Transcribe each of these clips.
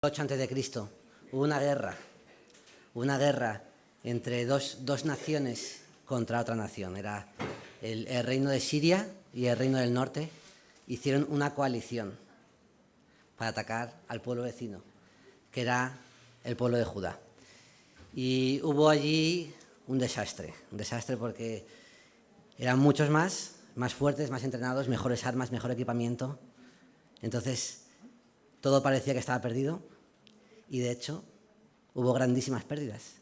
Antes de Cristo, hubo una guerra entre dos naciones contra otra nación. Era el reino de Siria y el reino del norte. Hicieron una coalición para atacar al pueblo vecino, que era el pueblo de Judá. Y hubo allí un desastre porque eran muchos más fuertes, más entrenados, mejores armas, mejor equipamiento. Entonces, todo parecía que estaba perdido. Y de hecho, hubo grandísimas pérdidas.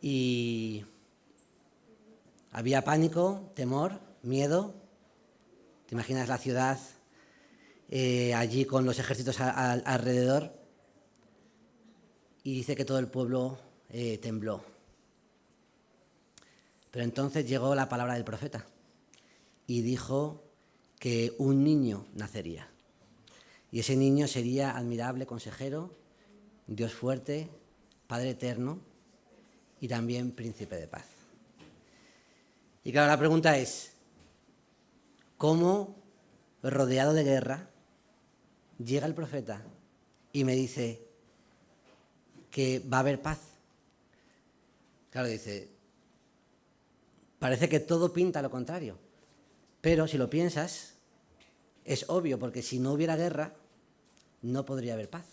Y había pánico, temor, miedo. ¿Te imaginas la ciudad allí con los ejércitos alrededor? Y dice que todo el pueblo tembló. Pero entonces llegó la palabra del profeta y dijo que un niño nacería. Y ese niño sería admirable consejero, Dios fuerte, Padre eterno y también príncipe de paz. Y claro, la pregunta es, ¿cómo, rodeado de guerra, llega el profeta y me dice que va a haber paz? Claro, dice, parece que todo pinta lo contrario, pero si lo piensas, es obvio, porque si no hubiera guerra, no podría haber paz.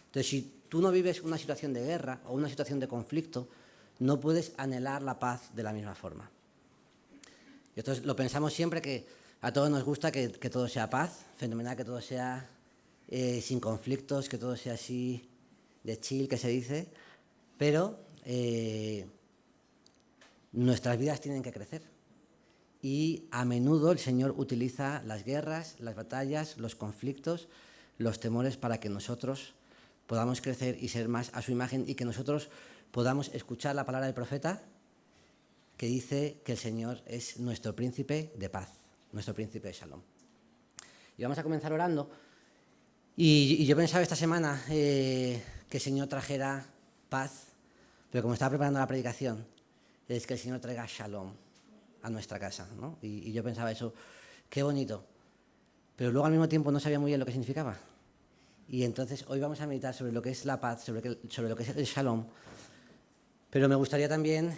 Entonces, si tú no vives una situación de guerra o una situación de conflicto, no puedes anhelar la paz de la misma forma. Y entonces lo pensamos siempre, que a todos nos gusta que todo sea paz, fenomenal, que todo sea sin conflictos, que todo sea así de chill, que se dice, pero nuestras vidas tienen que crecer. Y a menudo el Señor utiliza las guerras, las batallas, los conflictos, los temores para que nosotros podamos crecer y ser más a su imagen, y que nosotros podamos escuchar la palabra del profeta que dice que el Señor es nuestro príncipe de paz, nuestro príncipe de Shalom. Y vamos a comenzar orando. Y yo pensaba esta semana que el Señor trajera paz, pero como estaba preparando la predicación, es que el Señor traiga Shalom a nuestra casa, ¿no? Y yo pensaba eso, qué bonito. Pero luego al mismo tiempo no sabía muy bien lo que significaba. Y entonces hoy vamos a meditar sobre lo que es la paz, sobre lo que es el Shalom. Pero me gustaría también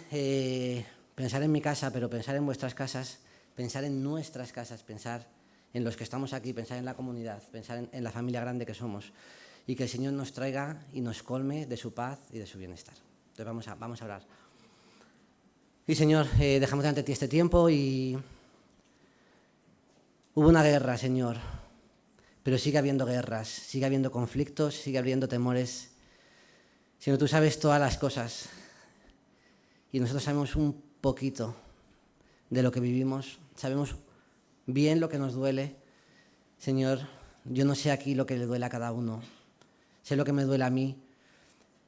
pensar en mi casa, pero pensar en vuestras casas, pensar en nuestras casas, pensar en los que estamos aquí, pensar en la comunidad, pensar en la familia grande que somos. Y que el Señor nos traiga y nos colme de su paz y de su bienestar. Entonces vamos a orar. Y Señor, dejamos delante de ti este tiempo y hubo una guerra, Señor. Pero sigue habiendo guerras, sigue habiendo conflictos, sigue habiendo temores. Señor, tú sabes todas las cosas y nosotros sabemos un poquito de lo que vivimos, sabemos bien lo que nos duele. Señor, yo no sé aquí lo que le duele a cada uno, sé lo que me duele a mí,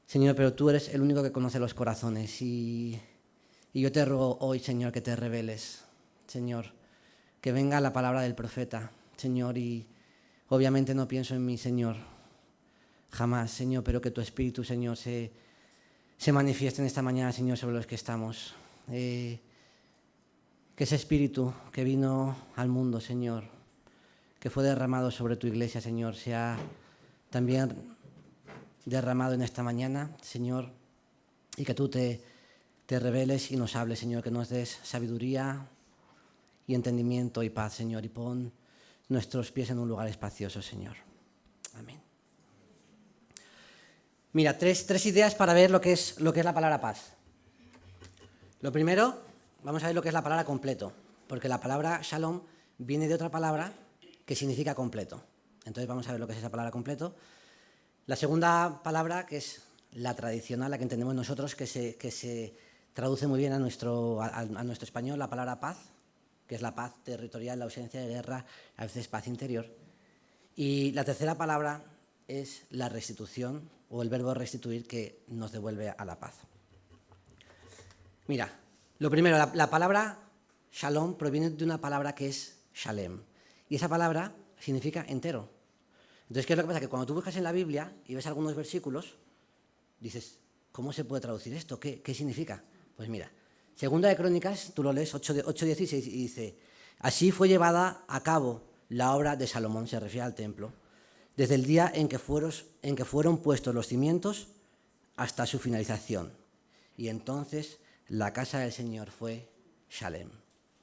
Señor, pero tú eres el único que conoce los corazones y yo te ruego hoy, Señor, que te reveles, Señor, que venga la palabra del profeta, Señor, y obviamente no pienso en mí, Señor, jamás, Señor, pero que tu Espíritu, Señor, se manifieste en esta mañana, Señor, sobre los que estamos. Que ese Espíritu que vino al mundo, Señor, que fue derramado sobre tu iglesia, Señor, sea también derramado en esta mañana, Señor, y que tú te reveles y nos hables, Señor, que nos des sabiduría y entendimiento y paz, Señor, y pon nuestros pies en un lugar espacioso, Señor. Amén. Mira, tres ideas para ver lo que es la palabra paz. Lo primero, vamos a ver lo que es la palabra completo, porque la palabra Shalom viene de otra palabra que significa completo. Entonces vamos a ver lo que es esa palabra completo. La segunda palabra, que es la tradicional, la que entendemos nosotros, que se traduce muy bien a nuestro español, la palabra paz, que es la paz territorial, la ausencia de guerra, a veces paz interior. Y la tercera palabra es la restitución, o el verbo restituir, que nos devuelve a la paz. Mira, lo primero, la palabra Shalom proviene de una palabra que es Shalem, y esa palabra significa entero. Entonces, ¿qué es lo que pasa? Que cuando tú buscas en la Biblia y ves algunos versículos, dices, ¿cómo se puede traducir esto? ¿Qué significa? Pues mira, Segunda de Crónicas, tú lo lees 8:16 y dice, así fue llevada a cabo la obra de Salomón, se refiere al templo, desde el día en que fueron puestos los cimientos hasta su finalización. Y entonces la casa del Señor fue Shalem.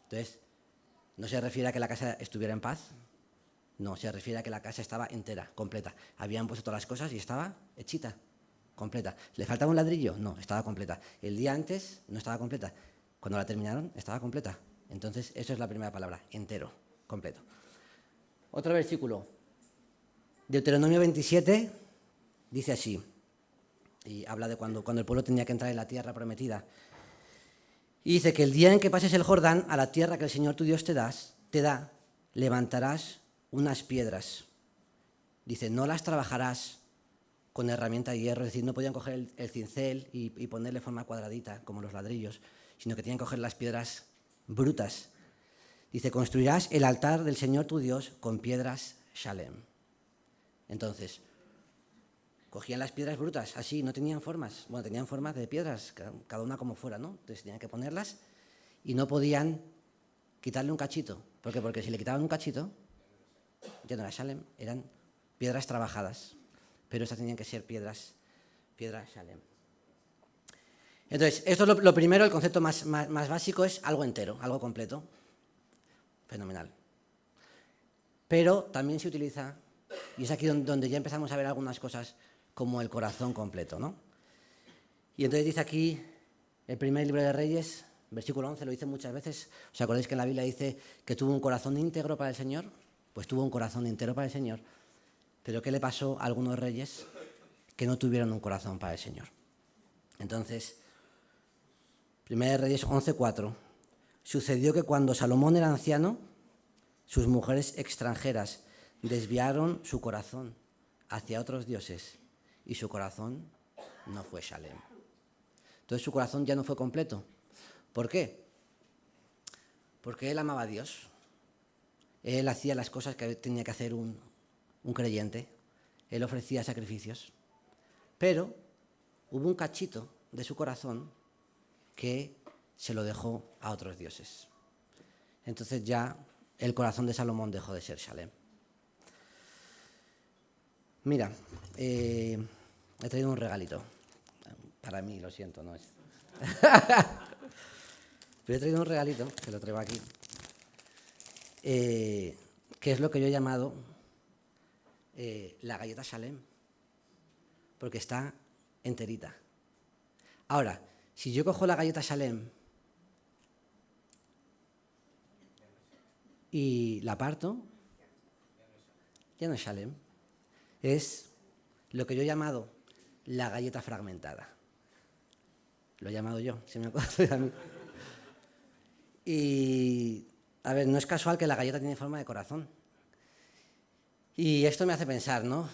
Entonces, no se refiere a que la casa estuviera en paz, no, se refiere a que la casa estaba entera, completa. Habían puesto todas las cosas y estaba hechita, completa. ¿Le faltaba un ladrillo? No, estaba completa. El día antes no estaba completa. Cuando la terminaron, estaba completa. Entonces, eso es la primera palabra, entero, completo. Otro versículo. Deuteronomio 27 dice así, y habla de cuando el pueblo tenía que entrar en la tierra prometida. Y dice que el día en que pases el Jordán a la tierra que el Señor tu Dios te da, levantarás unas piedras. Dice, no las trabajarás con herramienta de hierro, es decir, no podían coger el cincel y ponerle forma cuadradita, como los ladrillos, sino que tenían que coger las piedras brutas. Dice, construirás el altar del Señor tu Dios con piedras Shalem. Entonces, cogían las piedras brutas, así, no tenían formas. Bueno, tenían formas de piedras, cada una como fuera, ¿no? Entonces tenían que ponerlas y no podían quitarle un cachito. ¿Por qué? Porque si le quitaban un cachito, ya no era Shalem, eran piedras trabajadas. Pero estas tenían que ser piedras Shalem. Entonces, esto es lo primero, el concepto más básico es algo entero, algo completo. Fenomenal. Pero también se utiliza, y es aquí donde ya empezamos a ver algunas cosas como el corazón completo, ¿no? Y entonces dice aquí, el primer libro de Reyes, versículo 11, lo dice muchas veces. ¿Os acordáis que en la Biblia dice que tuvo un corazón íntegro para el Señor? Pues tuvo un corazón entero para el Señor. Pero ¿qué le pasó a algunos reyes que no tuvieron un corazón para el Señor? Entonces, 1 Reyes 11:4. Sucedió que cuando Salomón era anciano, sus mujeres extranjeras desviaron su corazón hacia otros dioses y su corazón no fue Shalem. Entonces su corazón ya no fue completo. ¿Por qué? Porque él amaba a Dios. Él hacía las cosas que tenía que hacer un creyente. Él ofrecía sacrificios. Pero hubo un cachito de su corazón que se lo dejó a otros dioses. Entonces ya el corazón de Salomón dejó de ser Shalem. Mira, he traído un regalito. Para mí, lo siento, no es. Pero he traído un regalito, que lo traigo aquí, que es lo que yo he llamado la galleta Shalem, porque está enterita. Ahora, si yo cojo la galleta Shalem y la parto, ya no es Shalem, es lo que yo he llamado la galleta fragmentada. Lo he llamado yo, se me ocurre a mí. Y, a ver, no es casual que la galleta tiene forma de corazón. Y esto me hace pensar, ¿no?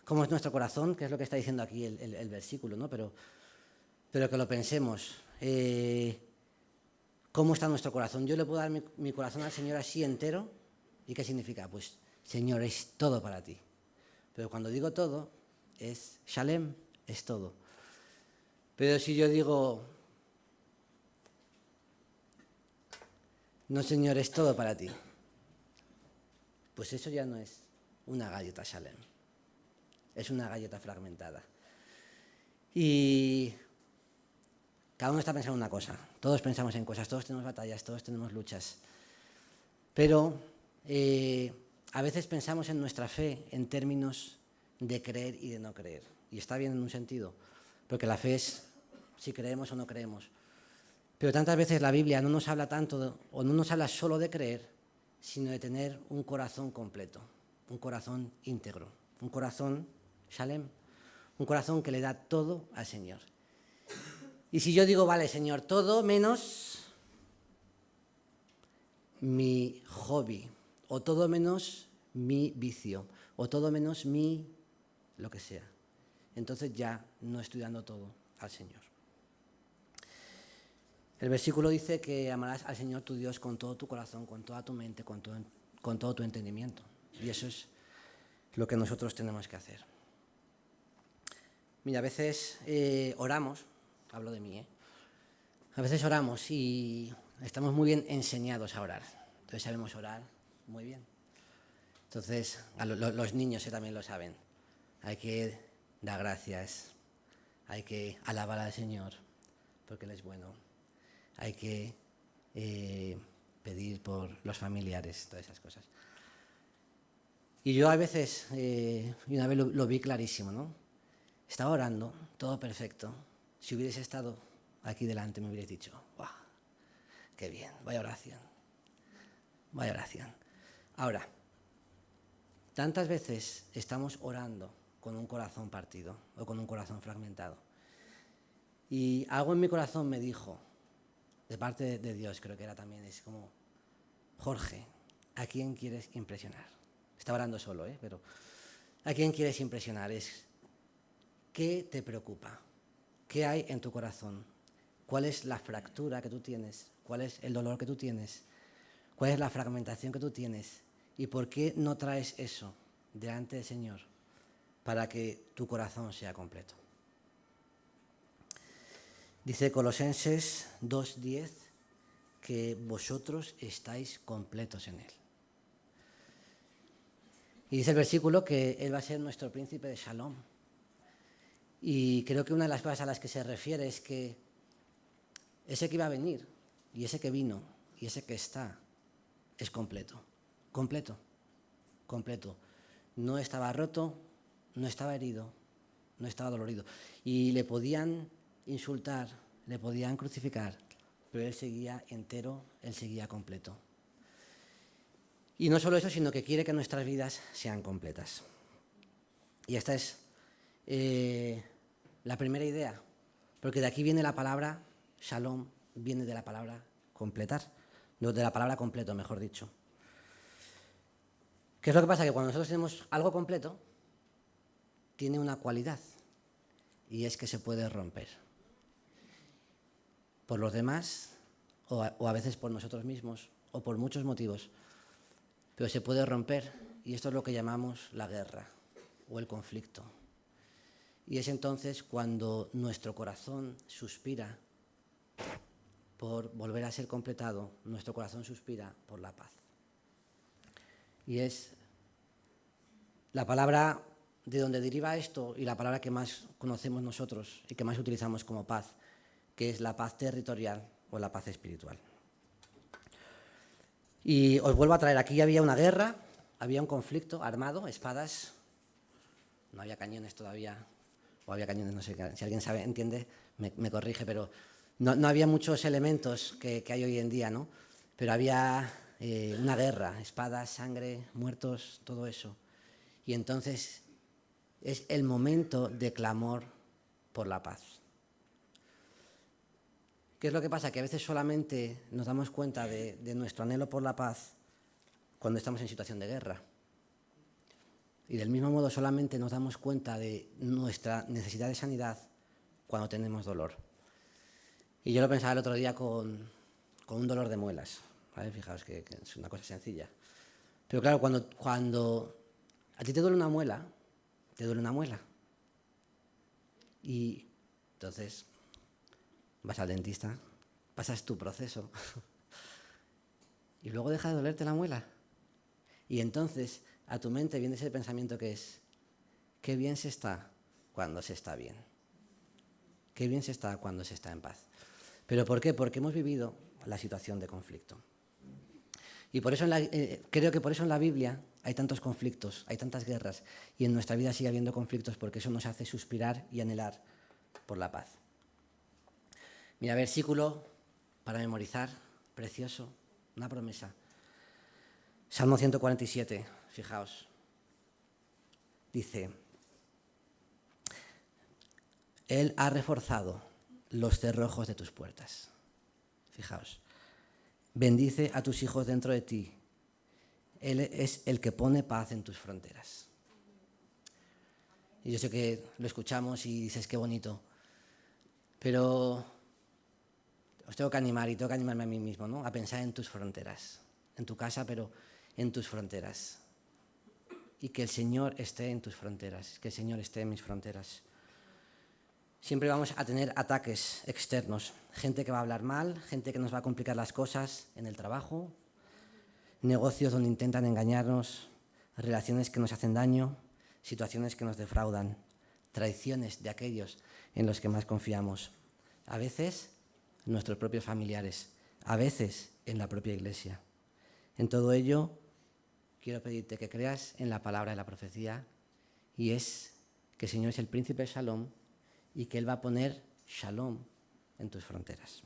¿Cómo es nuestro corazón? Que es lo que está diciendo aquí el versículo, ¿no? Pero que lo pensemos. ¿Cómo está nuestro corazón? Yo le puedo dar mi corazón al Señor así entero. ¿Y qué significa? Pues, Señor, es todo para ti. Pero cuando digo todo, es Shalem, es todo. Pero si yo digo, no, Señor, es todo para ti, pues eso ya no es una galleta Shalem, es una galleta fragmentada. Y cada uno está pensando en una cosa, todos pensamos en cosas, todos tenemos batallas, todos tenemos luchas. Pero a veces pensamos en nuestra fe en términos de creer y de no creer. Y está bien en un sentido, porque la fe es si creemos o no creemos. Pero tantas veces la Biblia no nos habla tanto, o no nos habla solo de creer, sino de tener un corazón completo, un corazón íntegro, un corazón Shalem, un corazón que le da todo al Señor. Y si yo digo, vale, Señor, todo menos mi hobby, o todo menos mi vicio, o todo menos mi lo que sea, entonces ya no estoy dando todo al Señor. El versículo dice que amarás al Señor tu Dios con todo tu corazón, con toda tu mente, con todo tu entendimiento. Y eso es lo que nosotros tenemos que hacer. Mira, a veces oramos, hablo de mí, a veces oramos y estamos muy bien enseñados a orar. Entonces sabemos orar muy bien. Entonces, los niños también lo saben. Hay que dar gracias, hay que alabar al Señor, porque Él es bueno. Hay que pedir por los familiares, todas esas cosas. Y yo a veces, y una vez lo vi clarísimo, ¿no? Estaba orando, todo perfecto. Si hubierais estado aquí delante me hubierais dicho, ¡guau! ¡Qué bien! Vaya oración. Vaya oración. Ahora, tantas veces estamos orando con un corazón partido o con un corazón fragmentado. Y algo en mi corazón me dijo, de parte de Dios creo que era también, es como, Jorge, ¿a quién quieres impresionar? Estaba orando solo, pero ¿a quién quieres impresionar? ¿Qué te preocupa? ¿Qué hay en tu corazón? ¿Cuál es la fractura que tú tienes? ¿Cuál es el dolor que tú tienes? ¿Cuál es la fragmentación que tú tienes? ¿Y por qué no traes eso delante del Señor para que tu corazón sea completo? Dice Colosenses 2:10 que vosotros estáis completos en Él. Y dice el versículo que Él va a ser nuestro príncipe de Shalom. Y creo que una de las cosas a las que se refiere es que ese que iba a venir, y ese que vino, y ese que está, es completo. Completo. Completo. No estaba roto, no estaba herido, no estaba dolorido. Y le podían insultar, le podían crucificar, pero Él seguía entero, Él seguía completo. Y no solo eso, sino que quiere que nuestras vidas sean completas. Y esta es la primera idea, porque de aquí viene la palabra shalom, viene de la palabra completar, no, de la palabra completo, mejor dicho. ¿Qué es lo que pasa? Que cuando nosotros tenemos algo completo, tiene una cualidad, y es que se puede romper. Por los demás, o a veces por nosotros mismos, o por muchos motivos, pero se puede romper, y esto es lo que llamamos la guerra, o el conflicto. Y es entonces cuando nuestro corazón suspira por volver a ser completado, nuestro corazón suspira por la paz. Y es la palabra de donde deriva esto y la palabra que más conocemos nosotros y que más utilizamos como paz, que es la paz territorial o la paz espiritual. Y os vuelvo a traer, aquí había una guerra, había un conflicto armado, espadas, no había cañones todavía, o había cañones, no sé, si alguien sabe, entiende, me corrige, pero no había muchos elementos que hay hoy en día, ¿no? Pero había una guerra, espadas, sangre, muertos, todo eso. Y entonces es el momento de clamor por la paz. ¿Qué es lo que pasa? Que a veces solamente nos damos cuenta de nuestro anhelo por la paz cuando estamos en situación de guerra. Y del mismo modo solamente nos damos cuenta de nuestra necesidad de sanidad cuando tenemos dolor. Y yo lo pensaba el otro día con un dolor de muelas, ¿vale? Fijaos que es una cosa sencilla. Pero claro, cuando a ti te duele una muela, te duele una muela. Y entonces vas al dentista, pasas tu proceso y luego deja de dolerte la muela. Y entonces a tu mente viene ese pensamiento que es, qué bien se está cuando se está bien. Qué bien se está cuando se está en paz. ¿Pero por qué? Porque hemos vivido la situación de conflicto. Y por eso creo que por eso en la Biblia hay tantos conflictos, hay tantas guerras, y en nuestra vida sigue habiendo conflictos porque eso nos hace suspirar y anhelar por la paz. Mira, versículo para memorizar, precioso, una promesa. Salmo 147, fijaos. Dice, Él ha reforzado los cerrojos de tus puertas. Fijaos. Bendice a tus hijos dentro de ti. Él es el que pone paz en tus fronteras. Y yo sé que lo escuchamos y dices, qué bonito. Pero os tengo que animar y tengo que animarme a mí mismo, ¿no? A pensar en tus fronteras. En tu casa, pero en tus fronteras. Y que el Señor esté en tus fronteras. Que el Señor esté en mis fronteras. Siempre vamos a tener ataques externos, gente que va a hablar mal, gente que nos va a complicar las cosas en el trabajo, negocios donde intentan engañarnos, relaciones que nos hacen daño, situaciones que nos defraudan, traiciones de aquellos en los que más confiamos, a veces nuestros propios familiares, a veces en la propia iglesia. En todo ello, quiero pedirte que creas en la palabra de la profecía, y es que el Señor es el príncipe de Shalom y que Él va a poner Shalom en tus fronteras.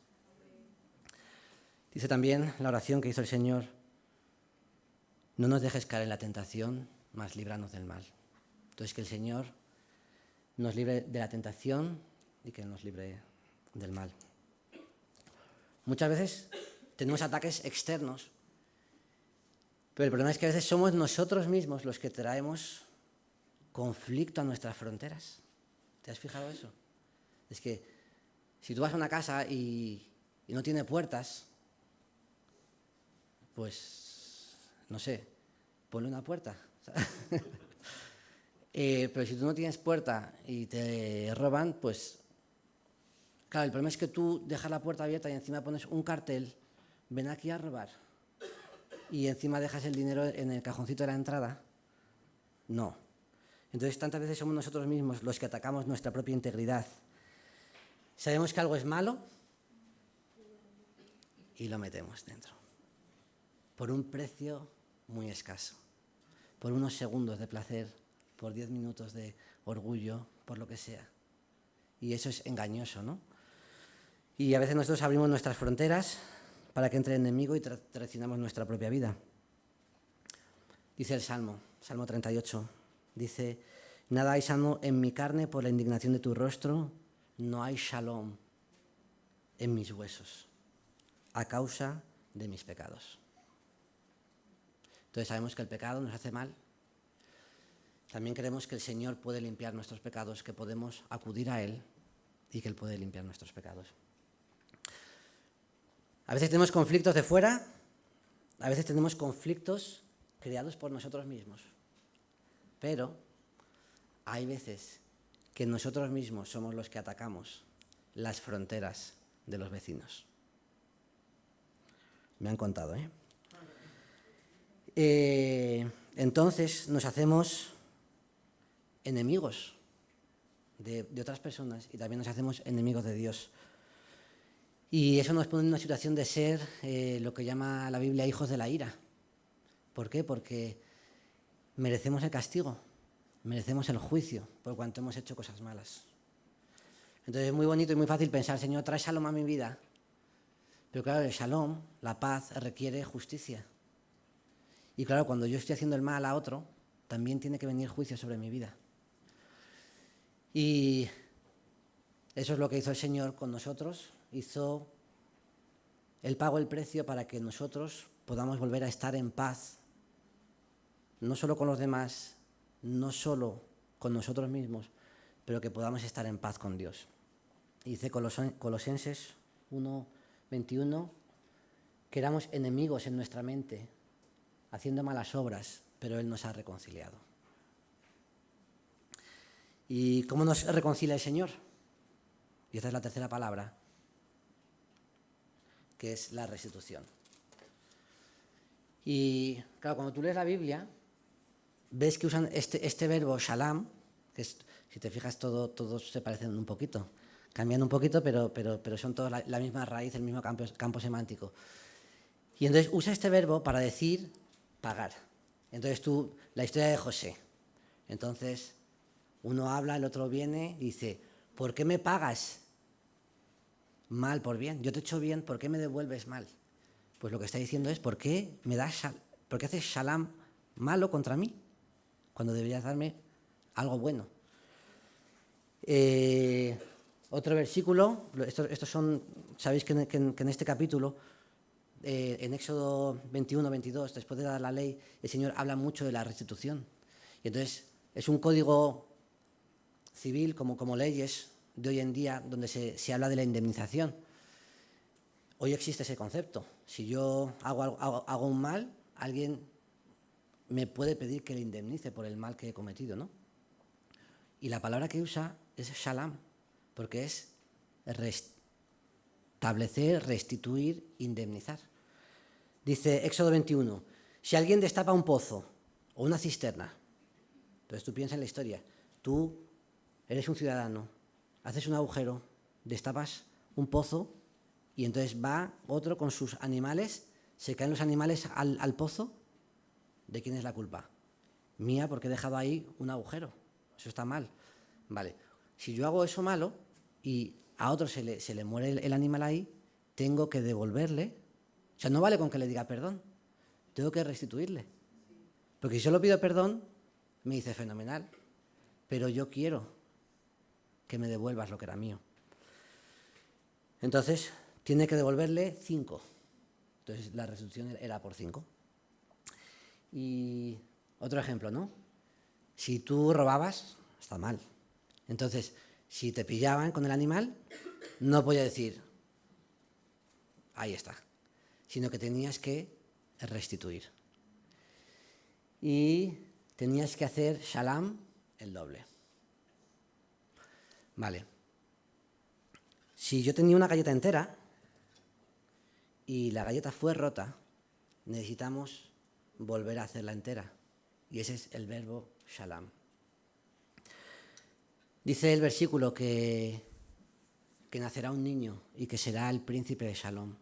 Dice también la oración que hizo el Señor: no nos dejes caer en la tentación, mas líbranos del mal. Entonces, que el Señor nos libre de la tentación y que nos libre del mal. Muchas veces tenemos ataques externos, pero el problema es que a veces somos nosotros mismos los que traemos conflicto a nuestras fronteras. ¿Te has fijado eso? Es que si tú vas a una casa y no tiene puertas, pues, no sé, ponle una puerta. Pero si tú no tienes puerta y te roban, pues, claro, el problema es que tú dejas la puerta abierta y encima pones un cartel: ven aquí a robar, y encima dejas el dinero en el cajoncito de la entrada. No. Entonces, tantas veces somos nosotros mismos los que atacamos nuestra propia integridad. Sabemos que algo es malo y lo metemos dentro, por un precio muy escaso, por unos segundos de placer, por 10 minutos de orgullo, por lo que sea. Y eso es engañoso, ¿no? Y a veces nosotros abrimos nuestras fronteras para que entre el enemigo y traicionamos nuestra propia vida. Dice el Salmo 38, dice: nada hay sano en mi carne por la indignación de tu rostro, no hay shalom en mis huesos a causa de mis pecados. Entonces sabemos que el pecado nos hace mal. También creemos que el Señor puede limpiar nuestros pecados, que podemos acudir a Él y que Él puede limpiar nuestros pecados. A veces tenemos conflictos de fuera, a veces tenemos conflictos creados por nosotros mismos, pero hay veces que nosotros mismos somos los que atacamos las fronteras de los vecinos. Me han contado, entonces nos hacemos enemigos de otras personas y también nos hacemos enemigos de Dios. Y eso nos pone en una situación de ser lo que llama la Biblia hijos de la ira. ¿Por qué? Porque merecemos el castigo, merecemos el juicio por cuanto hemos hecho cosas malas. Entonces es muy bonito y muy fácil pensar: Señor, trae shalom a mi vida. Pero claro, el shalom, la paz, requiere justicia. Y claro, cuando yo estoy haciendo el mal a otro, también tiene que venir juicio sobre mi vida. Y eso es lo que hizo el Señor con nosotros. Él pagó el precio para que nosotros podamos volver a estar en paz, no solo con los demás, no solo con nosotros mismos, pero que podamos estar en paz con Dios. Y dice Colosenses 1:21, que éramos enemigos en nuestra mente, haciendo malas obras, pero Él nos ha reconciliado. ¿Y cómo nos reconcilia el Señor? Y esta es la tercera palabra, que es la restitución. Y claro, cuando tú lees la Biblia, ves que usan este verbo shalom, que es, si te fijas, todos se parecen un poquito, cambian un poquito, pero son todos la misma raíz, el mismo campo semántico. Y entonces usa este verbo para decir pagar. Entonces la historia de José. Entonces uno habla, el otro viene y dice: ¿por qué me pagas mal por bien? Yo te he hecho bien, ¿por qué me devuelves mal? Pues lo que está diciendo es: ¿por qué haces shalom malo contra mí cuando deberías darme algo bueno? Otro versículo, estos son, sabéis que en este capítulo, en Éxodo 21-22, después de dar la ley, el Señor habla mucho de la restitución. Y entonces es un código civil, como leyes de hoy en día, donde se habla de la indemnización. Hoy existe ese concepto. Si yo hago un mal, alguien me puede pedir que le indemnice por el mal que he cometido, ¿no? Y la palabra que usa es shalom, porque es restablecer, restituir, indemnizar. Dice Éxodo 21, si alguien destapa un pozo o una cisterna. Entonces tú piensas en la historia. Tú eres un ciudadano, haces un agujero, destapas un pozo y entonces va otro con sus animales, se caen los animales al pozo. ¿De quién es la culpa? Mía, porque he dejado ahí un agujero. Eso está mal. Vale, si yo hago eso malo y a otro se le muere el animal ahí, tengo que devolverle. O sea, no vale con que le diga perdón, tengo que restituirle. Porque si solo pido perdón, me dice fenomenal, pero yo quiero que me devuelvas lo que era mío. Entonces, tiene que devolverle 5. Entonces, la restitución era por 5. Y otro ejemplo, ¿no? Si tú robabas, está mal. Entonces, si te pillaban con el animal, no podía decir, ahí está, sino que tenías que restituir. Y tenías que hacer shalam el doble. Vale. Si yo tenía una galleta entera y la galleta fue rota, necesitamos volver a hacerla entera. Y ese es el verbo shalam. Dice el versículo que nacerá un niño y que será el príncipe de Shalom.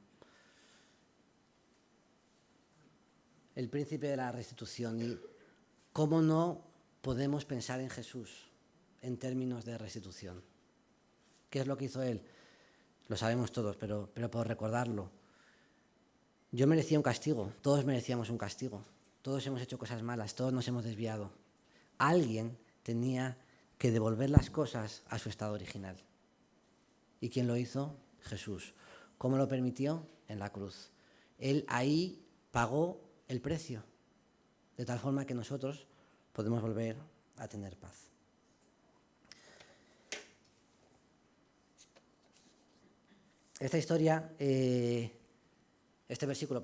El príncipe de la restitución. ¿Y cómo no podemos pensar en Jesús en términos de restitución? ¿Qué es lo que hizo Él? Lo sabemos todos, pero por recordarlo. Yo merecía un castigo, todos merecíamos un castigo, todos hemos hecho cosas malas, todos nos hemos desviado. Alguien tenía que devolver las cosas a su estado original. ¿Y quién lo hizo? Jesús. ¿Cómo lo permitió? En la cruz. Él ahí pagó el precio, de tal forma que nosotros podemos volver a tener paz. Esta historia, este versículo,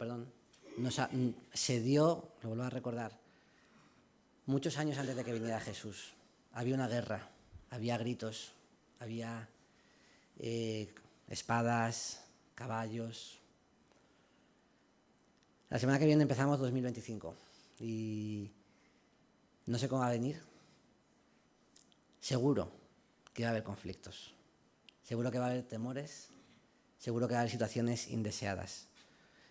se dio, lo vuelvo a recordar, muchos años antes de que viniera Jesús. Había una guerra, había gritos, había espadas, caballos. La semana que viene empezamos 2025 y no sé cómo va a venir. Seguro que va a haber conflictos, seguro que va a haber temores, seguro que va a haber situaciones indeseadas.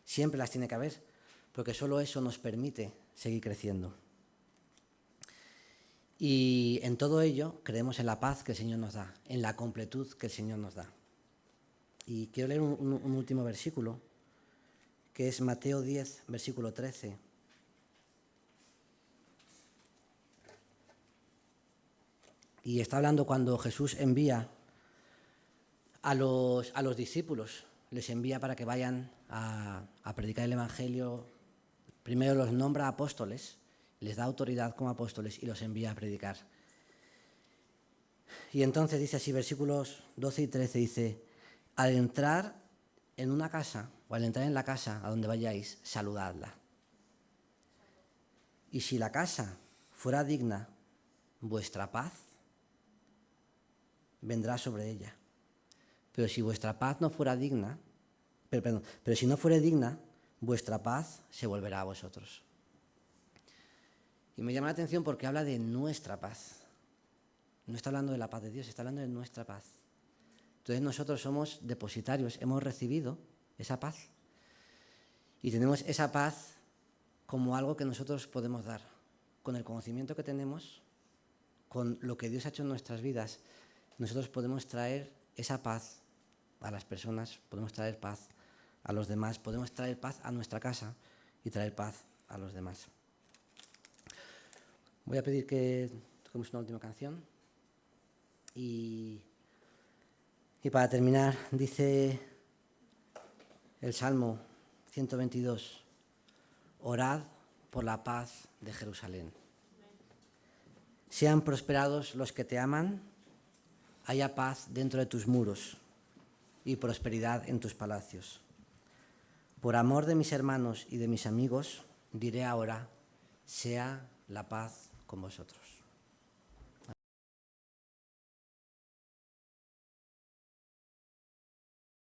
Siempre las tiene que haber, porque solo eso nos permite seguir creciendo. Y en todo ello creemos en la paz que el Señor nos da, en la completud que el Señor nos da. Y quiero leer un último versículo, que es Mateo 10, versículo 13. Y está hablando cuando Jesús envía a los discípulos, les envía para que vayan a predicar el Evangelio. Primero los nombra apóstoles, les da autoridad como apóstoles y los envía a predicar. Y entonces dice así, versículos 12 y 13, dice, al entrar en una casa o al entrar en la casa a donde vayáis, saludadla. Y si la casa fuera digna, vuestra paz vendrá sobre ella. Pero si vuestra paz no fuera digna, pero si no fuera digna, vuestra paz se volverá a vosotros. Y me llama la atención porque habla de nuestra paz. No está hablando de la paz de Dios, está hablando de nuestra paz. Entonces nosotros somos depositarios, hemos recibido esa paz. Y tenemos esa paz como algo que nosotros podemos dar. Con el conocimiento que tenemos, con lo que Dios ha hecho en nuestras vidas, nosotros podemos traer esa paz a las personas, podemos traer paz a los demás, podemos traer paz a nuestra casa y traer paz a los demás. Voy a pedir que toquemos una última canción. Y para terminar, dice el Salmo 122, orad por la paz de Jerusalén. Sean prosperados los que te aman, haya paz dentro de tus muros y prosperidad en tus palacios. Por amor de mis hermanos y de mis amigos, diré ahora, sea la paz con vosotros.